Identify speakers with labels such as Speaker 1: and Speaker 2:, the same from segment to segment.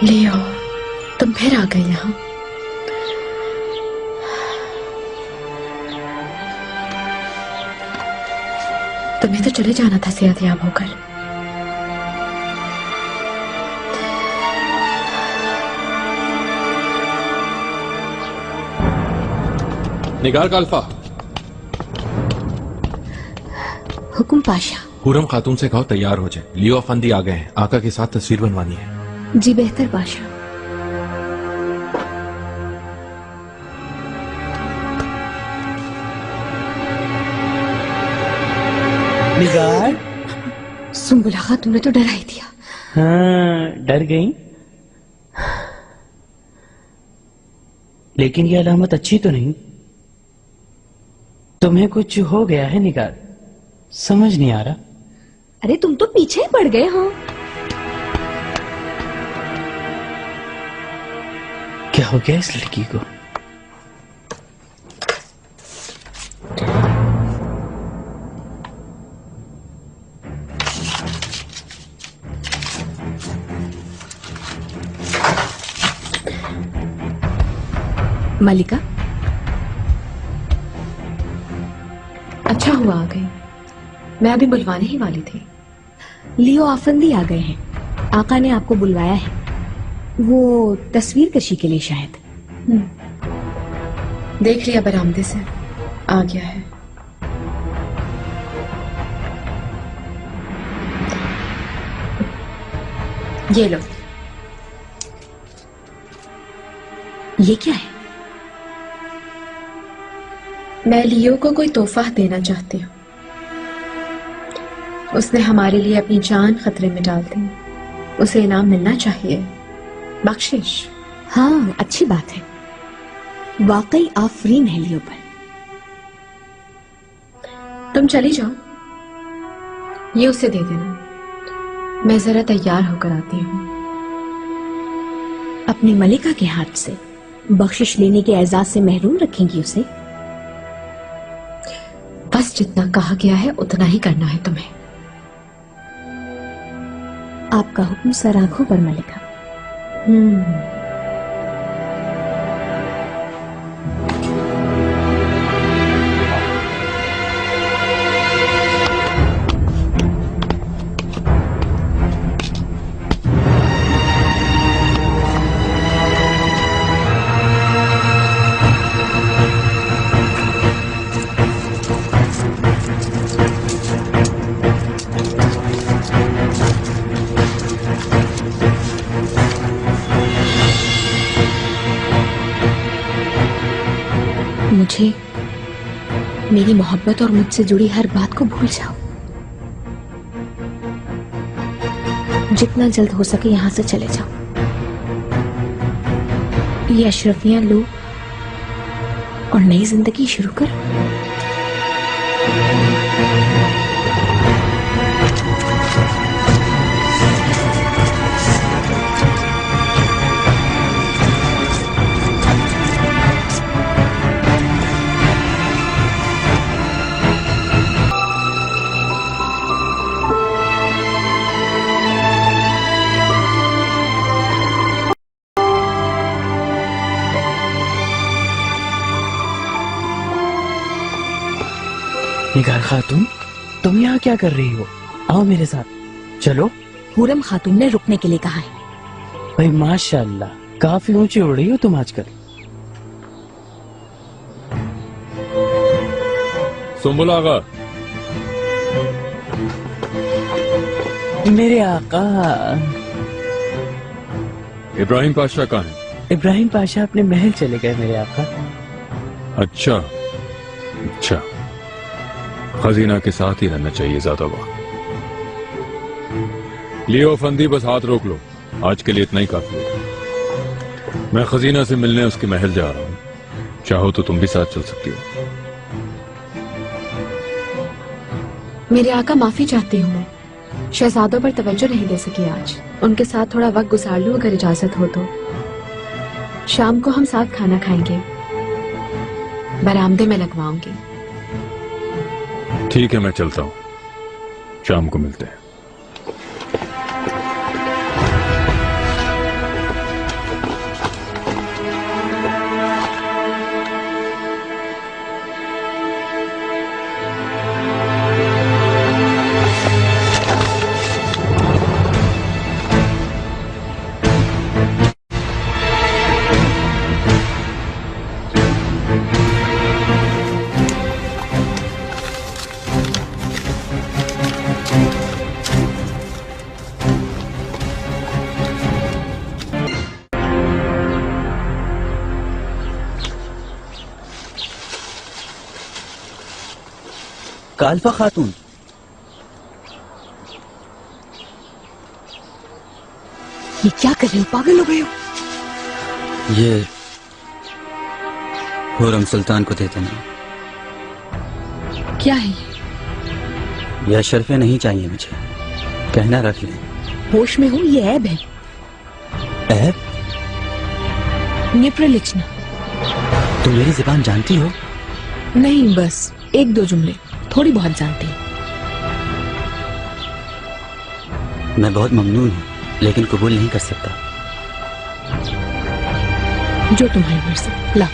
Speaker 1: लियो, तुम फिर आ गए यहाँ। तुम्हें तो चले जाना था सेहतयाब होकर।
Speaker 2: निगार का अल्फा।
Speaker 3: हुकुम पाशा।
Speaker 2: हुरम खातून से कहो तैयार हो जाए, लियो अफंदी आ गए हैं, आका के साथ तस्वीर बनवानी है।
Speaker 3: जी बेहतर पाशा।
Speaker 4: निगार।
Speaker 3: सुंबुला खातून ने तो डरा ही दिया।
Speaker 4: हाँ, डर गई, लेकिन ये अलामत अच्छी तो नहीं। तुम्हें कुछ हो गया है निगार, समझ नहीं आ रहा।
Speaker 3: अरे तुम तो पीछे ही पड़ गए हो।
Speaker 4: क्या हो गया इस लड़की को?
Speaker 3: मलिका,
Speaker 1: अच्छा हुआ आ गई, मैं अभी बुलवाने ही वाली थी।
Speaker 3: लियो आफंदी आ गए हैं, आका ने आपको बुलवाया है। वो तस्वीर कशी के लिए शायद।
Speaker 1: देख लिया बरामदे से, आ गया है। ये लो।
Speaker 3: ये क्या है?
Speaker 1: मैं लियो को कोई तोहफा देना चाहती हूँ। उसने हमारे लिए अपनी जान खतरे में डाल दी, उसे इनाम मिलना चाहिए, बख्शिश।
Speaker 3: हाँ, अच्छी बात है, वाकई आफरीन है लियो पर।
Speaker 1: तुम चली जाओ, ये उसे दे देना, मैं जरा तैयार होकर आती हूँ।
Speaker 3: अपनी मलिका के हाथ से बख्शिश लेने के एजाज से महरूम रखेंगी उसे?
Speaker 1: बस जितना कहा गया है उतना ही करना है तुम्हें।
Speaker 3: आपका हुक्म सर आंखों पर मलिका। मुझे मेरी मोहब्बत और मुझसे जुड़ी हर बात को भूल जाओ। जितना जल्द हो सके यहां से चले जाओ। ये अशरफियां लो और नई जिंदगी शुरू करो।
Speaker 4: निगार खातून, तुम यहाँ क्या कर रही हो? आओ मेरे साथ चलो।
Speaker 3: हुरम खातून ने रुकने के लिए कहा है।
Speaker 4: भाई माशाल्लाह, काफी ऊंची उड़ रही हो तुम आजकल।
Speaker 2: सुंबुल आगा।
Speaker 4: मेरे आका।
Speaker 2: इब्राहिम पाशा कहाँ है?
Speaker 4: इब्राहिम पाशा अपने महल चले गए मेरे आका।
Speaker 2: अच्छा अच्छा, खजीना के साथ ही रहना चाहिए ज्यादा वक्त। लियो फंदी, बस हाथ रोक लो, आज के लिए इतना ही काफी है। मैं खजीना से मिलने उसके महल जा रहा हूँ, चाहो तो तुम भी साथ चल सकती हो।
Speaker 1: मेरे आका, माफी चाहती हूँ, मैं शहजादों पर तवज्जो नहीं दे सकी आज। उनके साथ थोड़ा वक्त गुजार लूं अगर इजाजत हो तो। शाम को हम साथ खाना खाएंगे, बरामदे में लगवाऊंगी।
Speaker 2: ठीक है, मैं चलता हूँ, शाम को मिलते हैं।
Speaker 5: अल्फा खातून,
Speaker 3: ये क्या कर रहे हो? पागल हो गए हो?
Speaker 5: ये हुरम सुल्तान को दे देना।
Speaker 3: क्या है ये?
Speaker 5: ये अशरफे नहीं चाहिए मुझे, कहना रख ले।
Speaker 3: होश में हो? ये ऐब है,
Speaker 5: ऐब?
Speaker 3: निप्रलिचना।
Speaker 5: तुम मेरी जुबान जानती हो?
Speaker 3: नहीं, बस एक दो जुमले थोड़ी बहुत जानती हूँ।
Speaker 5: मैं बहुत ममनून हूँ, लेकिन कबूल नहीं कर सकता।
Speaker 3: जो तुम्हारी मर्जी, ला।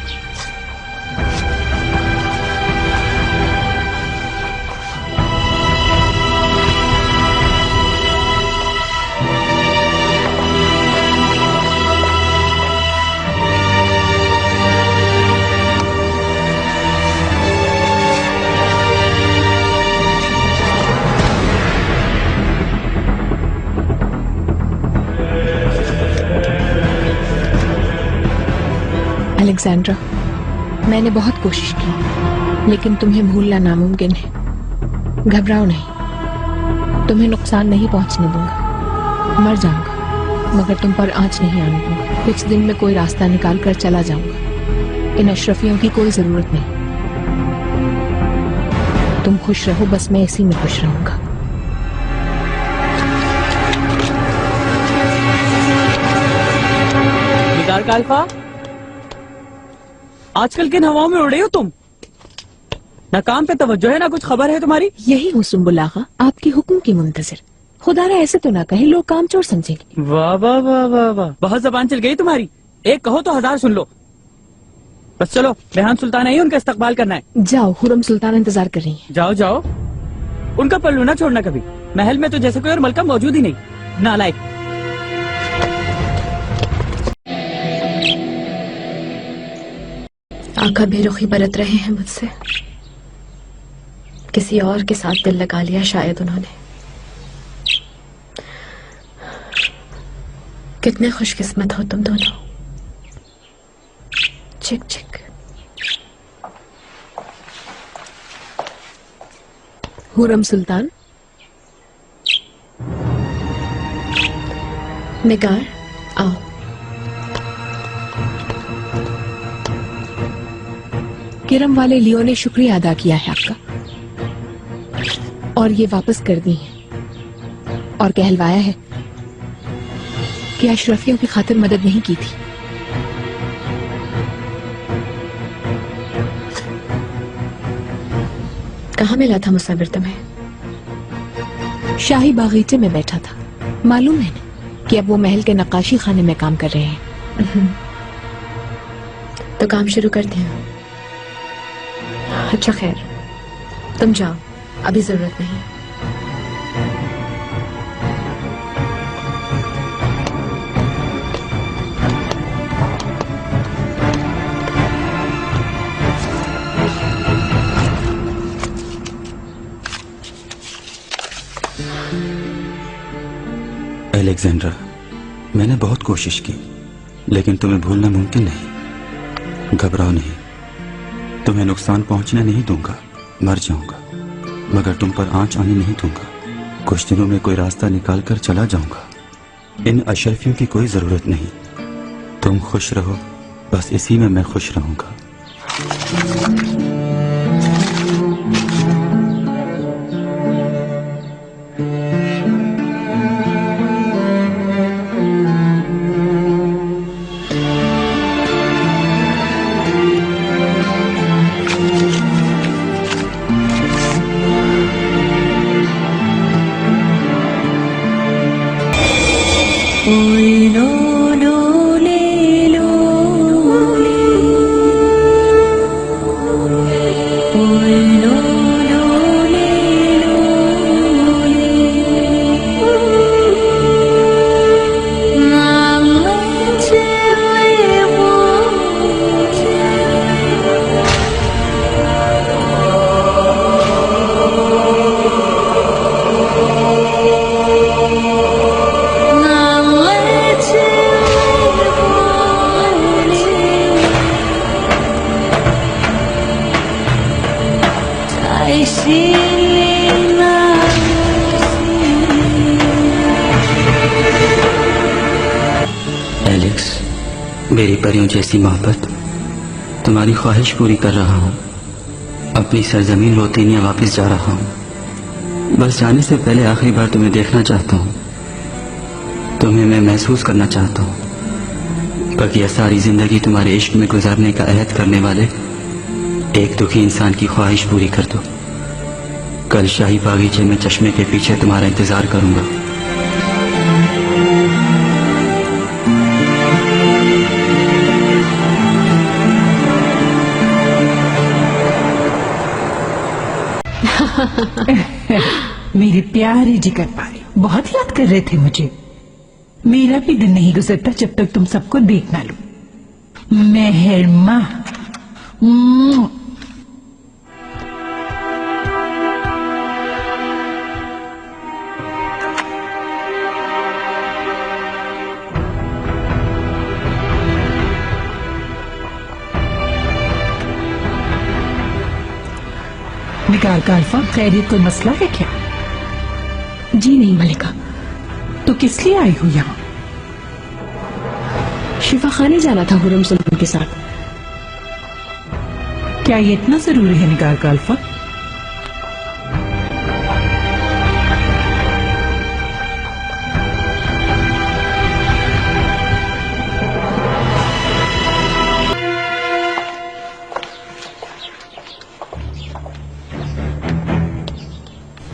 Speaker 3: अलेक्जेंड्रा, मैंने बहुत कोशिश की, लेकिन तुम्हें भूलना नामुमकिन है। घबराओ नहीं, तुम्हें नुकसान नहीं पहुंचने दूंगा। मर जाऊंगा, मगर तुम पर आंच नहीं आने दूंगा। कुछ दिन में कोई रास्ता निकाल कर चला जाऊंगा। इन अशरफियों की कोई जरूरत नहीं। तुम खुश रहो, बस मैं इसी में खुश रहूंगा।
Speaker 4: निगार का अल्फा, आजकल किन हवाओं में उड़ रही हो तुम? ना काम पे तवज्जो है, ना कुछ खबर है तुम्हारी।
Speaker 3: यही हूँ सुम्बुल आगा, आपकी हुक्म की मुंतजिर। खुदारा ऐसे तो ना कहे, लोग काम चोर समझेंगे।
Speaker 4: वाह वाह वाह वाह वाह, बहुत जबान चल गई तुम्हारी। एक कहो तो 1000 सुन लो। बस चलो, रेहान सुल्तान आई, उनका इस्तकबाल करना है।
Speaker 3: जाओ, हुरम सुल्तान इंतजार कर रही है।
Speaker 4: जाओ जाओ, उनका पल्लू ना छोड़ना कभी। महल में तो जैसे कोई और मलका मौजूद ही नहीं। नालायक।
Speaker 1: आका बेरुखी बरत रहे हैं मुझसे। किसी और के साथ दिल लगा लिया शायद उन्होंने। कितने खुशकिस्मत हो तुम दोनों। चिक चिक।
Speaker 3: हुरम सुल्तान,
Speaker 1: निगार, आओ।
Speaker 3: किरम वाले लियो ने शुक्रिया अदा किया है आपका, और ये वापस कर दी है, और कहलवाया है कि अशरफियों की खातिर मदद नहीं की थी।
Speaker 1: कहाँ मिला था मुसव्विर तुम्हें?
Speaker 3: शाही बागीचे में बैठा था। मालूम है ना कि अब वो महल के नक्काशी खाने में काम कर रहे हैं।
Speaker 1: तो काम शुरू कर दिया? अच्छा खैर, तुम जाओ, अभी जरूरत नहीं।
Speaker 5: अलेक्जेंड्रा, मैंने बहुत कोशिश की, लेकिन तुम्हें भूलना मुमकिन नहीं। घबराओ नहीं, तुम्हें नुकसान पहुंचने नहीं दूंगा। मर जाऊंगा, मगर तुम पर आंच आने नहीं दूंगा। कुछ दिनों में कोई रास्ता निकाल कर चला जाऊंगा। इन अशरफियों की कोई जरूरत नहीं। तुम खुश रहो, बस इसी में मैं खुश रहूंगा।
Speaker 6: Let's
Speaker 5: मेरी परियों जैसी मोहब्बत, तुम्हारी ख्वाहिश पूरी कर रहा हूँ। अपनी सरजमीन रोतीनिया वापस जा रहा हूँ। बस जाने से पहले आखिरी बार तुम्हें देखना चाहता हूँ। तुम्हें मैं महसूस करना चाहता हूँ। बकिया सारी जिंदगी तुम्हारे इश्क में गुजारने का अहद करने वाले एक दुखी इंसान की ख्वाहिश पूरी कर दो। कल शाही बागीचे में चश्मे के पीछे तुम्हारा इंतजार करूंगा।
Speaker 6: मेरे प्यारे जिगर पारे, बहुत याद कर रहे थे मुझे। मेरा भी दिन नहीं गुजरता जब तक तुम सबको देख ना लो। मेहरमा निगार का अल्फा, खैरियत कोई मसला है क्या?
Speaker 3: जी नहीं मलिका,
Speaker 6: तो किस लिए आई हो यहाँ?
Speaker 3: शिफा खाने जाना था हुरम सुल्तान के साथ।
Speaker 6: क्या ये इतना जरूरी है निगार का अल्फा?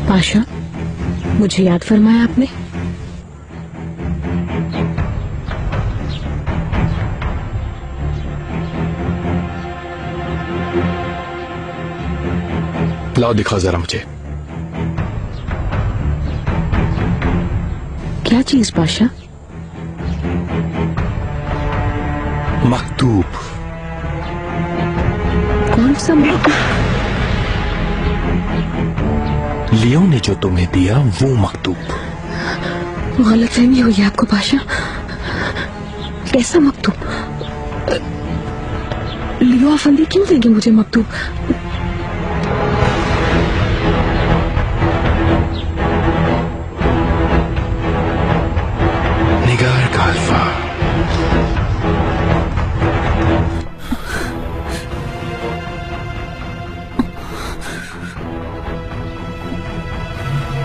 Speaker 3: पाशा, मुझे याद फरमाया आपने?
Speaker 2: लाओ दिखाओ जरा मुझे।
Speaker 3: क्या चीज पाशा?
Speaker 2: मकतूब।
Speaker 3: कौन सा मकतूब?
Speaker 2: लियो ने जो तुम्हें दिया वो मकतूब।
Speaker 3: गलतफहमी हुई है आपको पाशा। कैसा मकतूब? लियो अफंदी क्यों देंगे मुझे मकतूब?
Speaker 2: निगार का अल्फा।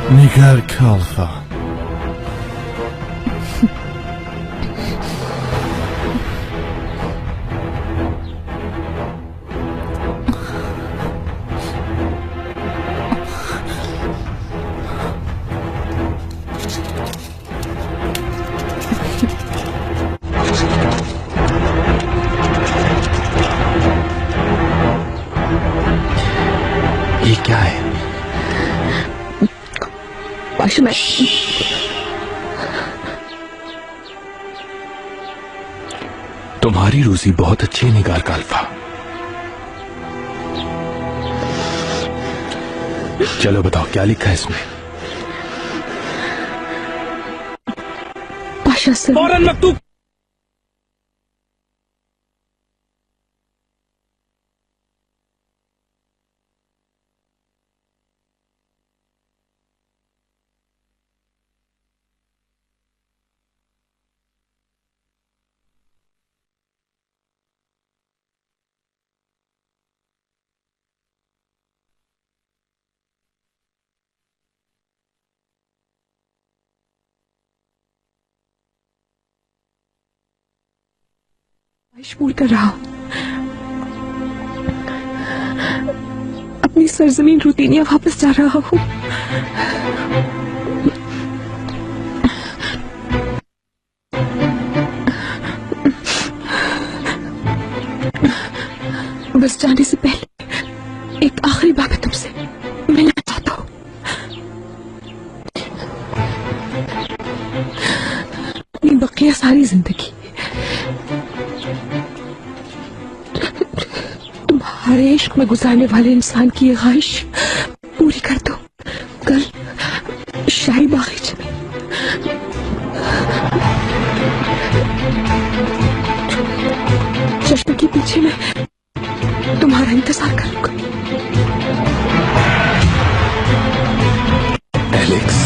Speaker 7: Nigar Khalfa.
Speaker 2: ये क्या है?
Speaker 3: पाशा, मैं
Speaker 2: तुम्हारी रूसी बहुत अच्छी है निगार का अल्फा। चलो बताओ क्या लिखा है इसमें?
Speaker 3: पाशा सर,
Speaker 4: फौरन मकतूब।
Speaker 3: मजबूर कर रहा हूं। अपनी सरजमीन रूतीनिया वापस जा रहा हूं। बस जाने से पहले एक आखिरी बात है तुमसे मिलना चाहता हूं। अपनी बकिया सारी जिंदगी तुम्हारे इश्क में गुजारने वाले इंसान की ये ख्वाहिश पूरी कर दो। कल शाही बागीचे में चश्मे के पीछे में तुम्हारा इंतजार करूंगा।
Speaker 2: एलेक्स,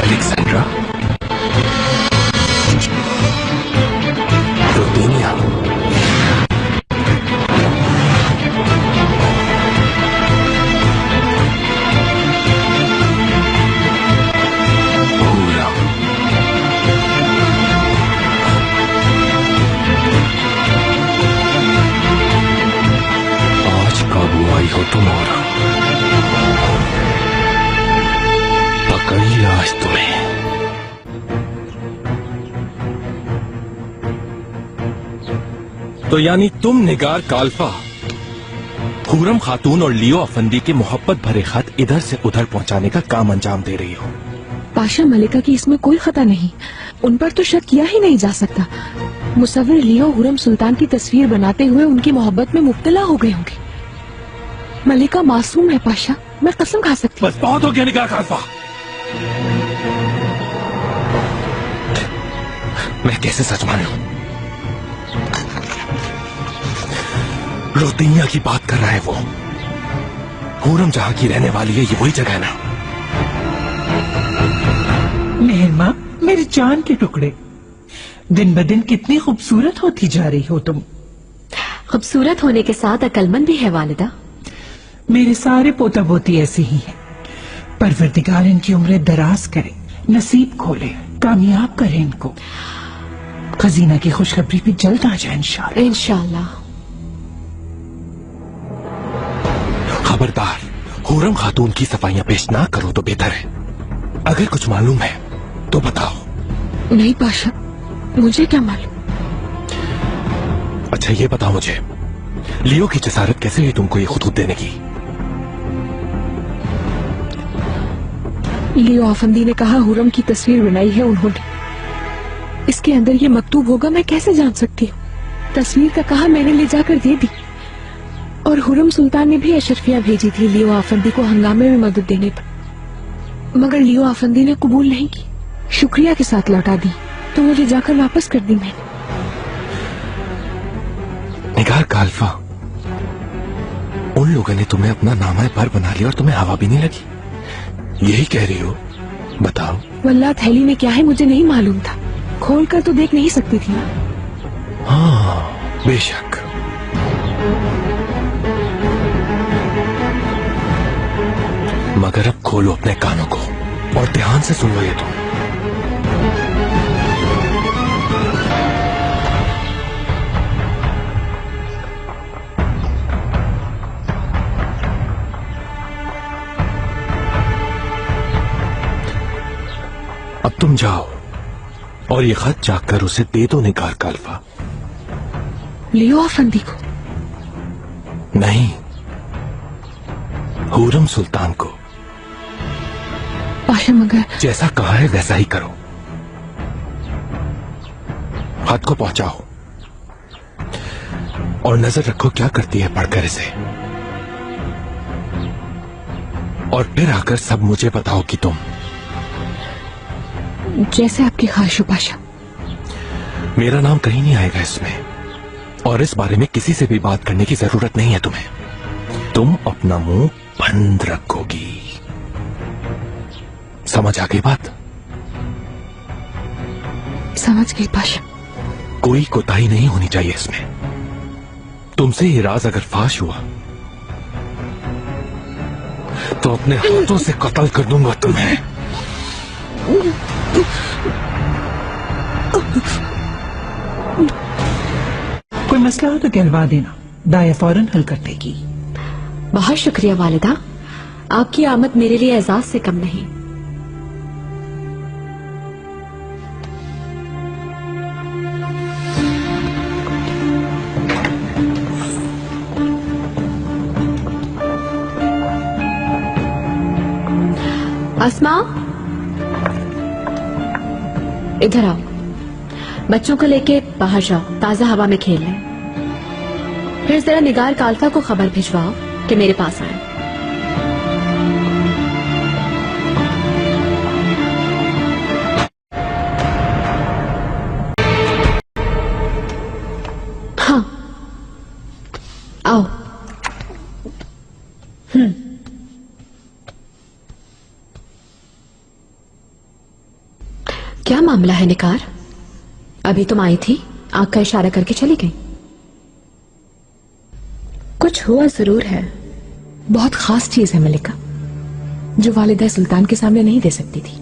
Speaker 2: एलेक्सेंड्रा,
Speaker 8: गई हो तुम और पकड़ लिया आज तुम्हें। तो यानी तुम निगार काल्फा हुरम खातून और लियो अफंदी के मोहब्बत भरे खत इधर से उधर पहुंचाने का काम अंजाम दे रही हो।
Speaker 3: पाशा, मलिका की इसमें कोई खता नहीं। उन पर तो शक किया ही नहीं जा सकता। मुसव्विर लियो हुरम सुल्तान की तस्वीर बनाते हुए उनकी मोहब्बत में मुब्तला हो गए होंगे। मलिका मासूम है पाशा, मैं कसम खा सकती हूँ।
Speaker 8: बस बहुत हो गया निगार काल्फा। मैं कैसे सच मानूं? रोतिया की बात कर रहा है वो। हुरम जहां की रहने वाली है, ये वही जगह है ना?
Speaker 6: मेहरमा, मेरे जान के टुकड़े, दिन ब दिन कितनी खूबसूरत होती जा रही हो तुम।
Speaker 1: खूबसूरत होने के साथ अक्लमंद भी है वालिदा।
Speaker 6: मेरे सारे पोता पोती ऐसे ही हैं। परवरदिगार इनकी उम्रें दराज करे, नसीब खोले, कामयाब करे इनको। खजीना की खुशखबरी भी जल्द आ जाए इंशाल्लाह।
Speaker 1: इंशाल्लाह।
Speaker 8: खबरदार, हुरम खातून की सफाइयां पेश ना करो तो बेहतर है। अगर कुछ मालूम है तो बताओ।
Speaker 3: नहीं पाशा, मुझे क्या मालूम।
Speaker 8: अच्छा ये बताओ मुझे, लियो की जसारत कैसे हुई तुमको ये खुतूत देने की?
Speaker 3: लियो आफंदी ने कहा हुरम की तस्वीर बनाई है उन्होंने। इसके अंदर ये मकतूब होगा, मैं कैसे जान सकती हूँ। तस्वीर का कहा, मैंने ले जाकर दे दी। और हुरम सुल्तान ने भी अशरफियां भेजी थी लियो आफंदी को हंगामे में मदद देने पर, मगर लियो आफंदी ने कबूल नहीं की, शुक्रिया के साथ लौटा दी, तो मुझे जाकर वापस कर दी मैंने।
Speaker 8: निगार काल्फा, उन लोगों ने तुम्हें अपना नामा पर बना लिया और तुम्हें हवा भी नहीं लगी, यही कह रही हो? बताओ।
Speaker 3: वल्लाह थैली में क्या है मुझे नहीं मालूम था, खोल कर तो देख नहीं सकती थी ना।
Speaker 8: हाँ बेशक। मगर अब खोलो अपने कानों को और ध्यान से सुन लो ये तुम। अब तुम जाओ और ये खत जाकर उसे दे दो निगार काल्फा।
Speaker 3: लियो आफंदी को?
Speaker 8: नहीं, हुरम सुल्तान को।
Speaker 3: पाशा, मगर
Speaker 8: जैसा कहा है वैसा ही करो। खत को पहुंचाओ और नजर रखो क्या करती है पढ़कर इसे, और फिर आकर सब मुझे बताओ कि तुम।
Speaker 3: जैसे आपकी ख्वाहिश हो पाशा।
Speaker 8: मेरा नाम कहीं नहीं आएगा इसमें, और इस बारे में किसी से भी बात करने की जरूरत नहीं है तुम्हें। तुम अपना मुंह बंद रखोगी, समझ आ गई बात?
Speaker 3: समझ गई पाशा।
Speaker 8: कोई कोताही नहीं होनी चाहिए इसमें। तुमसे ये राज अगर फाश हुआ तो अपने हाथों से कत्ल कर दूंगा तुम्हें।
Speaker 6: कोई मसला हो तो कहलवा देना, दाया फौरन हल कर देगी।
Speaker 1: बहुत शुक्रिया वालिदा, आपकी आमद मेरे लिए एजाज से कम नहीं। अस्मा, इधर आओ। बच्चों को लेके बाहर जाओ, ताजा हवा में खेल लें। फिर जरा निगार काल्फा को खबर भिजवाओ कि मेरे पास आए। हाँ, आओ। क्या मामला है निकार? अभी तुम आई थी, आंख का इशारा करके चली गई। कुछ हुआ जरूर है।
Speaker 3: बहुत खास चीज है मलिका, जो वालिदा सुल्तान के सामने नहीं दे सकती थी।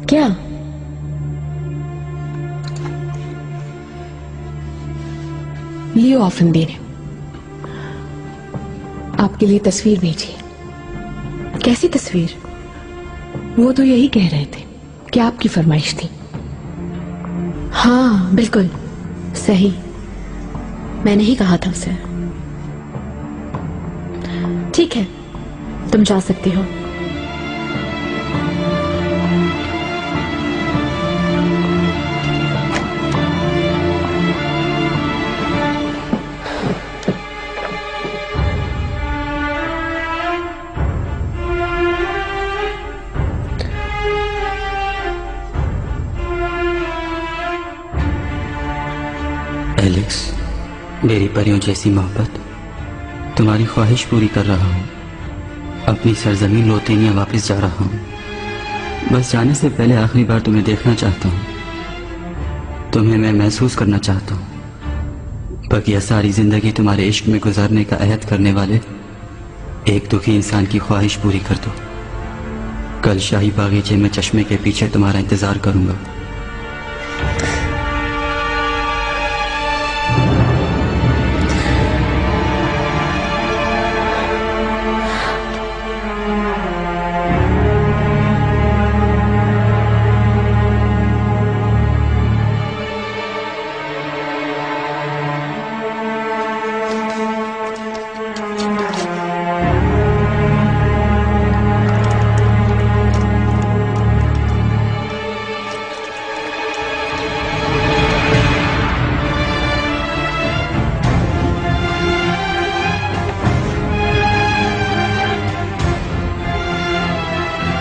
Speaker 1: क्या?
Speaker 3: लियो आफंदी ने आपके लिए तस्वीर भेजी।
Speaker 1: कैसी तस्वीर?
Speaker 3: वो तो यही कह रहे थे कि आपकी फरमाइश थी।
Speaker 1: हाँ बिल्कुल सही, मैंने ही कहा था उसे। ठीक है, तुम जा सकती हो।
Speaker 5: एलेक्स, मेरी परियों जैसी मोहब्बत, तुम्हारी ख्वाहिश पूरी कर रहा हूँ। अपनी सरजमीन लोतेनिया वापस जा रहा हूँ। बस जाने से पहले आखिरी बार तुम्हें देखना चाहता हूँ। तुम्हें मैं महसूस करना चाहता हूँ। बकिया सारी जिंदगी तुम्हारे इश्क में गुजारने का अहद करने वाले एक दुखी इंसान की ख्वाहिश पूरी कर दो। कल शाही बागीचे में चश्मे के पीछे तुम्हारा इंतजार करूंगा।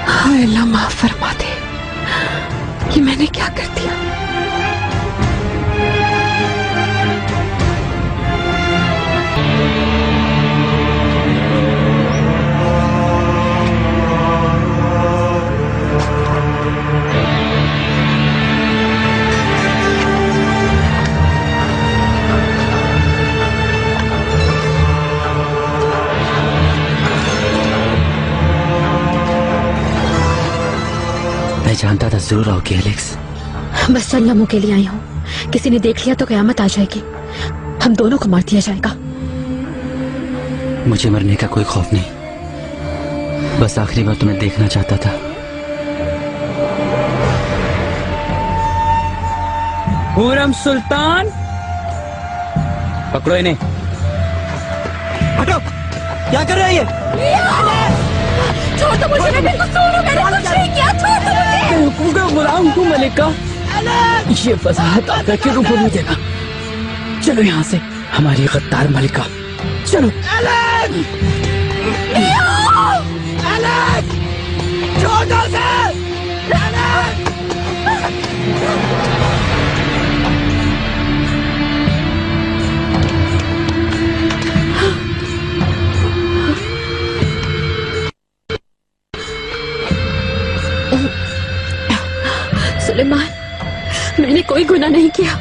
Speaker 3: हाय अल्लाह, माफ फरमा दे, ये मैंने क्या कर दिया।
Speaker 5: मैं जानता था जरूर आओगे एलेक्स।
Speaker 1: बस चंद लम्हों के लिए आई हूँ। किसी ने देख लिया तो कयामत आ जाएगी, हम दोनों को मार दिया जाएगा।
Speaker 5: मुझे मरने का कोई खौफ नहीं, बस आखिरी बार तुम्हें देखना चाहता था।
Speaker 4: पूरम सुल्तान, पकड़ो इन्हें।
Speaker 9: हटो, क्या कर रहा है ये?
Speaker 1: छोड़ दो मुझे, मैं बेकसूर हूँ, मैंने कुछ नहीं किया, छोड़ दो मुझे।
Speaker 4: हुकुम का गुलाम हूँ मलिका, ये वजाहत आका के रूप में देना। चलो यहाँ से हमारी गद्दार मलिका, चलो।
Speaker 9: छोड़ दो उसे!
Speaker 1: सुलेमान, मैंने कोई गुनाह नहीं किया,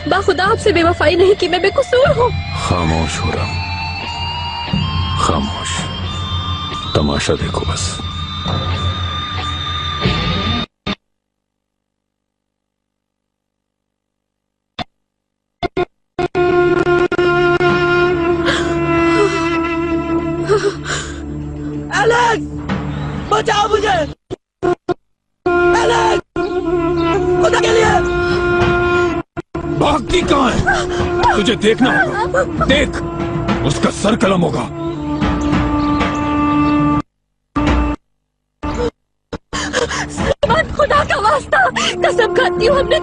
Speaker 1: बाखुदा आपसे बेवफाई नहीं की, मैं बेकसूर हूँ।
Speaker 2: खामोश हो रहा, खामोश, तमाशा देखो बस।
Speaker 9: एलेक्स, बचाओ मुझे! एलेक्स, खुदा के लिए!
Speaker 2: भागती कहाँ है? तुझे देखना होगा, देख, उसका सर कलम होगा।
Speaker 1: खुदा का वास्ता, कसम खाती हूँ, हमने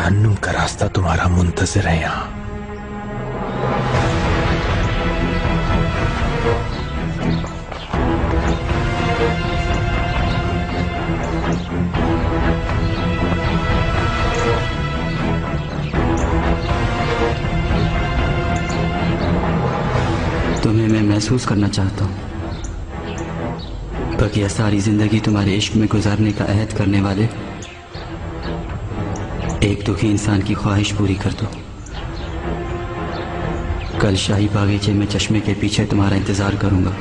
Speaker 8: जहन्नुम का रास्ता तुम्हारा मुंतजिर है यहां।
Speaker 5: तुम्हें मैं महसूस करना चाहता हूँ। बकिया सारी जिंदगी तुम्हारे इश्क में गुजारने का अहद करने वाले एक दुखी इंसान की ख्वाहिश पूरी कर दो। कल शाही बागीचे में चश्मे के पीछे तुम्हारा इंतजार करूंगा।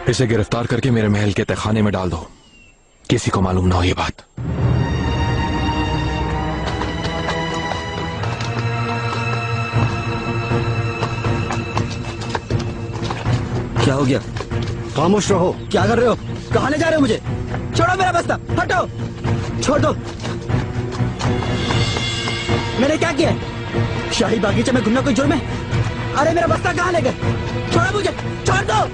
Speaker 8: इसे गिरफ्तार करके मेरे महल के तहखाने में डाल दो, किसी को मालूम ना हो ये बात।
Speaker 5: क्या हो गया?
Speaker 9: खामोश रहो। क्या कर रहे हो? कहाँ ले जा रहे हो मुझे? छोड़ो मेरा बस्ता, हटो, छोड़ दो। मैंने क्या किया? शाही बागीचे में घूमना कोई जुर्म है? अरे मेरा बस्ता कहाँ ले गए? छोड़ो मुझे, छोड़ दो।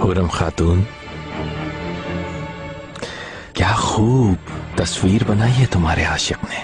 Speaker 8: हुरम खातून, क्या खूब तस्वीर बनाई है तुम्हारे आशिक ने।